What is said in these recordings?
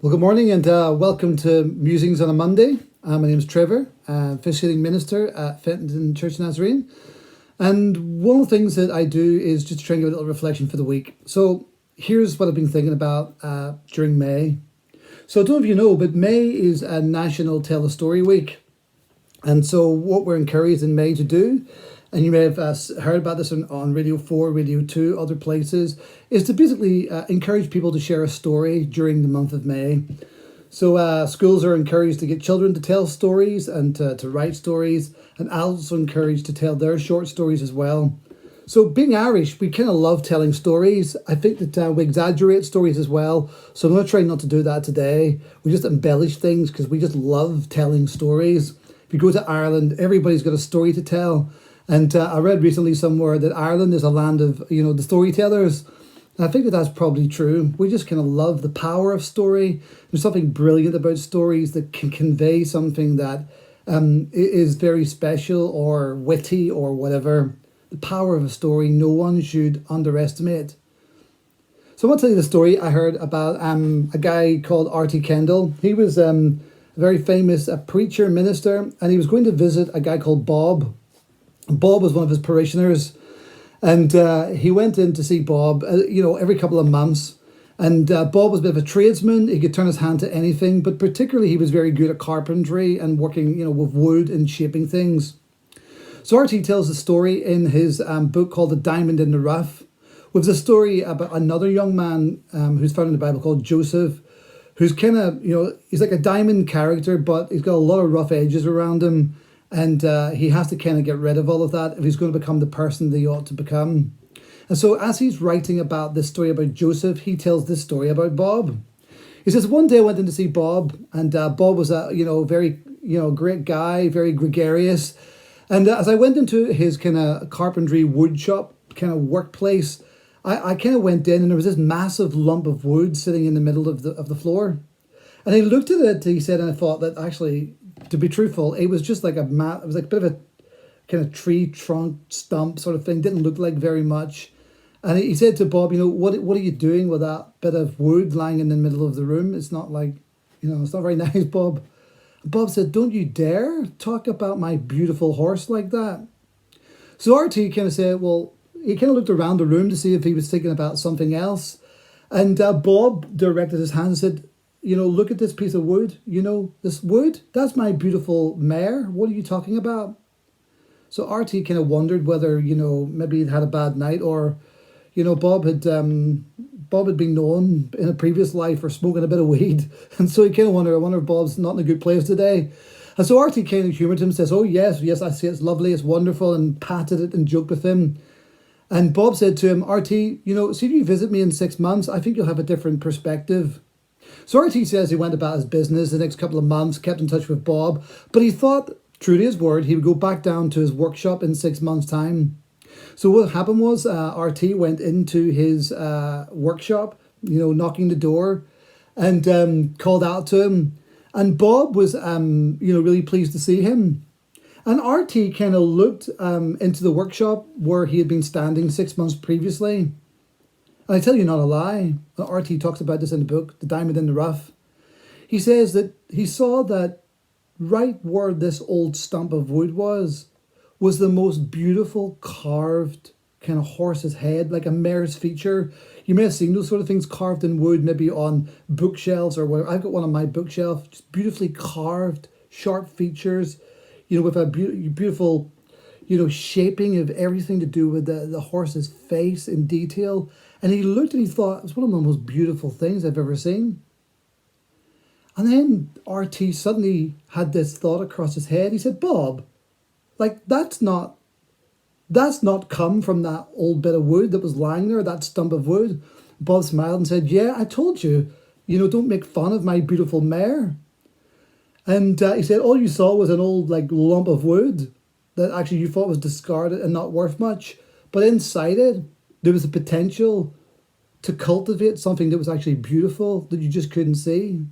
Well, good morning and welcome to Musings on a Monday. My name is Trevor, officiating minister at Fenton Church Nazarene. And one of the things that I do is just try and give a little reflection for the week. So here's what I've been thinking about during May. So I don't know if you know, but May is a National Tell a Story Week. And so what we're encouraged in May to do, and you may have heard about this on Radio 4, Radio 2, other places, is to basically encourage people to share a story during the month of May. So schools are encouraged to get children to tell stories and to write stories, and adults are encouraged to tell their short stories as well. So being Irish, we kind of love telling stories. I think that we exaggerate stories as well. So I'm going to try not to do that today. We just embellish things because we just love telling stories. If you go to Ireland, everybody's got a story to tell. And I read recently somewhere that Ireland is a land of, the storytellers. And I think that that's probably true. We just kind of love the power of story. There's something brilliant about stories that can convey something that is very special or witty or whatever. The power of a story, no one should underestimate. So I want to tell you the story I heard about a guy called R.T. Kendall. He was a very famous preacher, minister, and he was going to visit a guy called Bob. Bob was one of his parishioners, and he went in to see Bob, every couple of months. And Bob was a bit of a tradesman. He could turn his hand to anything, but particularly he was very good at carpentry and working, with wood and shaping things. So R.T. tells a story in his book called The Diamond in the Rough, with a story about another young man who's found in the Bible called Joseph, who's kind of, he's like a diamond character, but he's got a lot of rough edges around him. And he has to kind of get rid of all of that if he's going to become the person that he ought to become. And so as he's writing about this story about Joseph, he tells this story about Bob. He says, one day I went in to see Bob, and Bob was a, very, great guy, very gregarious. And as I went into his kind of carpentry wood shop kind of workplace, I kind of went in and there was this massive lump of wood sitting in the middle of the floor. And he looked at it, he said, and I thought that actually, to be truthful, it was just like it was like a bit of a kind of tree trunk stump sort of thing. Didn't look like very much. And he said to Bob, what are you doing with that bit of wood lying in the middle of the room? It's not like, it's not very nice, Bob. Bob said, don't you dare talk about my beautiful horse like that. So R.T. kind of said, well, he kind of looked around the room to see if he was thinking about something else. And Bob directed his hand and said, look at this piece of wood. This wood, that's my beautiful mare. What are you talking about? So R.T. kind of wondered whether, maybe he'd had a bad night or, Bob had been known in a previous life for smoking a bit of weed. And so he kind of wondered, I wonder if Bob's not in a good place today. And so R.T. kind of humoured him, says, oh, yes, I see it's lovely, it's wonderful, and patted it and joked with him. And Bob said to him, R.T., see if you visit me in 6 months, I think you'll have a different perspective. So R.T. says he went about his business the next couple of months, kept in touch with Bob, but he thought, true to his word, he would go back down to his workshop in 6 months' time. So what happened was R.T. went into his workshop, knocking the door, and called out to him. And Bob was, really pleased to see him. And R.T. kind of looked into the workshop where he had been standing 6 months previously. And I tell you not a lie, R.T. talks about this in the book, The Diamond in the Rough. He says that he saw that right where this old stump of wood was the most beautiful carved kind of horse's head, like a mare's feature. You may have seen those sort of things carved in wood, maybe on bookshelves or whatever. I've got one on my bookshelf, just beautifully carved, sharp features, with a beautiful, shaping of everything to do with the horse's face in detail. And he looked and he thought, it's one of the most beautiful things I've ever seen. And then R.T. suddenly had this thought across his head. He said, Bob, that's not come from that old bit of wood that was lying there, that stump of wood. Bob smiled and said, yeah, I told you, don't make fun of my beautiful mare. And he said, all you saw was an old lump of wood that actually you thought was discarded and not worth much. But inside it, there was a potential to cultivate something that was actually beautiful that you just couldn't see.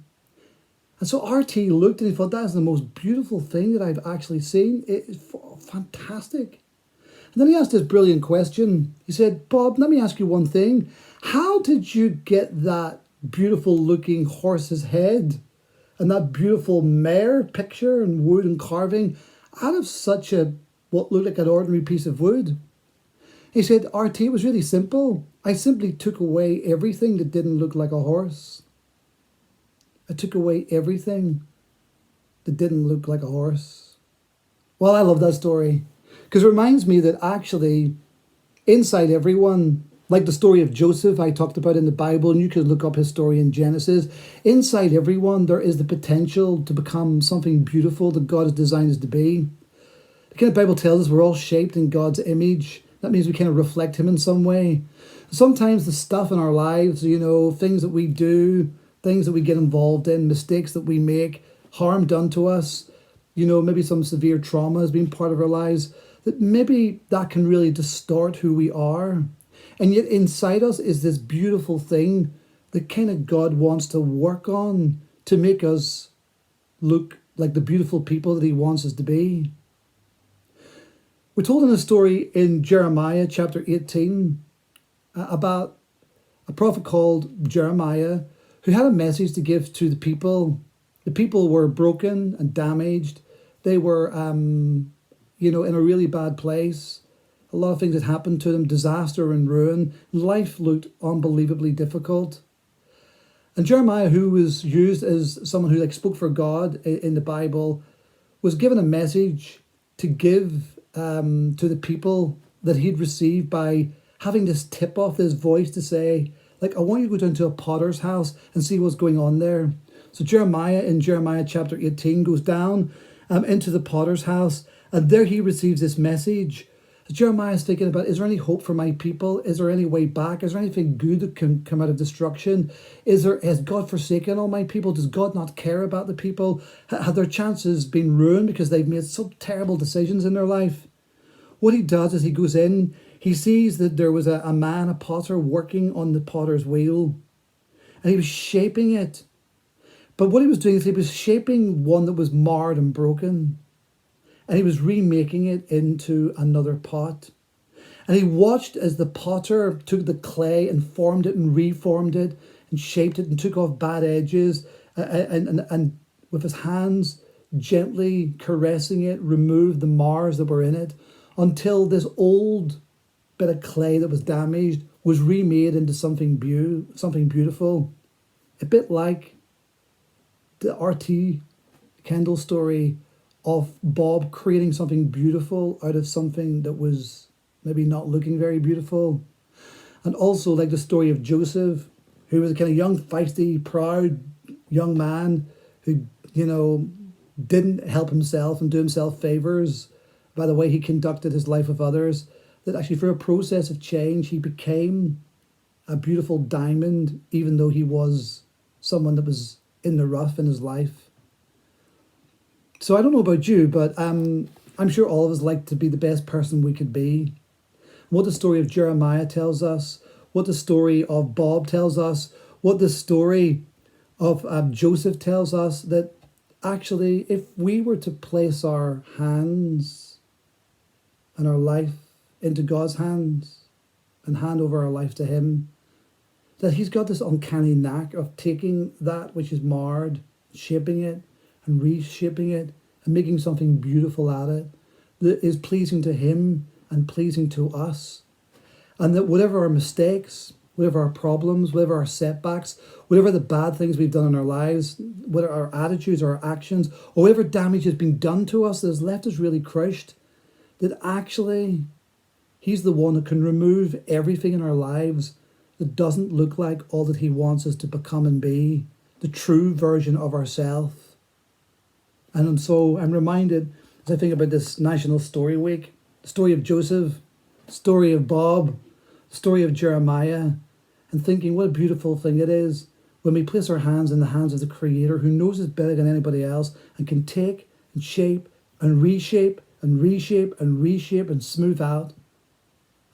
And so R.T. looked and he thought, that is the most beautiful thing that I've actually seen. It is fantastic. And then he asked this brilliant question. He said, Bob, let me ask you one thing. How did you get that beautiful looking horse's head and that beautiful mare picture and wood and carving out of such a what looked like an ordinary piece of wood. He said, RT, it was really simple. I simply took away everything that didn't look like a horse. I took away everything that didn't look like a horse. Well, I love that story because it reminds me that actually inside everyone, like the story of Joseph I talked about in the Bible, and you could look up his story in Genesis, inside everyone there is the potential to become something beautiful that God has designed us to be. The kind of Bible tells us we're all shaped in God's image. That means we kind of reflect him in some way. Sometimes the stuff in our lives, things that we do, things that we get involved in, mistakes that we make, harm done to us, maybe some severe trauma has been part of our lives, that maybe that can really distort who we are. And yet inside us is this beautiful thing that kind of God wants to work on to make us look like the beautiful people that he wants us to be. We're told in a story in Jeremiah chapter 18 about a prophet called Jeremiah who had a message to give to the people. The people were broken and damaged. They were, in a really bad place. A lot of things had happened to them, disaster and ruin. Life looked unbelievably difficult. And Jeremiah, who was used as someone who spoke for God in the Bible, was given a message to give to the people that he'd received by having this tip off, this voice to say, I want you to go down to a potter's house and see what's going on there. So Jeremiah in Jeremiah chapter 18 goes down into the potter's house, and there he receives this message. Jeremiah is thinking about, is there any hope for my people? Is there any way back? Is there anything good that can come out of destruction? Has God forsaken all my people? Does God not care about the people? Have their chances been ruined because they've made some terrible decisions in their life? What he does is he goes in, he sees that there was a man, a potter, working on the potter's wheel, and he was shaping it. But what he was doing is he was shaping one that was marred and broken. And he was remaking it into another pot. And he watched as the potter took the clay and formed it and reformed it and shaped it and took off bad edges and with his hands gently caressing it, removed the mars that were in it until this old bit of clay that was damaged was remade into something beautiful. A bit like the RT Kendall story of Bob creating something beautiful out of something that was maybe not looking very beautiful. And also like the story of Joseph, who was a kind of young, feisty, proud young man who, didn't help himself and do himself favors by the way he conducted his life with others, that actually through a process of change, he became a beautiful diamond, even though he was someone that was in the rough in his life. So I don't know about you, but I'm sure all of us like to be the best person we could be. What the story of Jeremiah tells us, what the story of Bob tells us, what the story of Joseph tells us, that actually if we were to place our hands and our life into God's hands and hand over our life to him, that he's got this uncanny knack of taking that which is marred, shaping it and reshaping it and making something beautiful out of it that is pleasing to him and pleasing to us. And that whatever our mistakes, whatever our problems, whatever our setbacks, whatever the bad things we've done in our lives, whatever our attitudes or our actions, or whatever damage has been done to us that has left us really crushed, that actually he's the one that can remove everything in our lives that doesn't look like all that he wants us to become and be, the true version of ourselves. And so I'm reminded, as I think about this National Story Week, the story of Joseph, the story of Bob, the story of Jeremiah, and thinking what a beautiful thing it is when we place our hands in the hands of the Creator who knows us better than anybody else and can take and shape and reshape and reshape and reshape and smooth out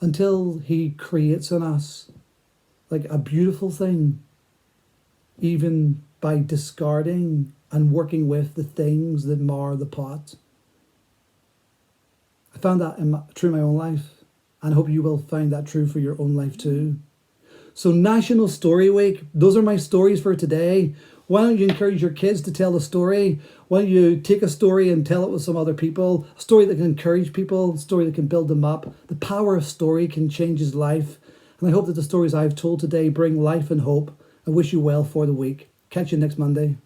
until he creates in us like a beautiful thing, even by discarding and working with the things that mar the pot. I found that true in my own life, and I hope you will find that true for your own life too. So National Story Week, those are my stories for today. Why don't you encourage your kids to tell a story? Why don't you take a story and tell it with some other people? A story that can encourage people, a story that can build them up. The power of story can change his life. And I hope that the stories I've told today bring life and hope. I wish you well for the week. Catch you next Monday.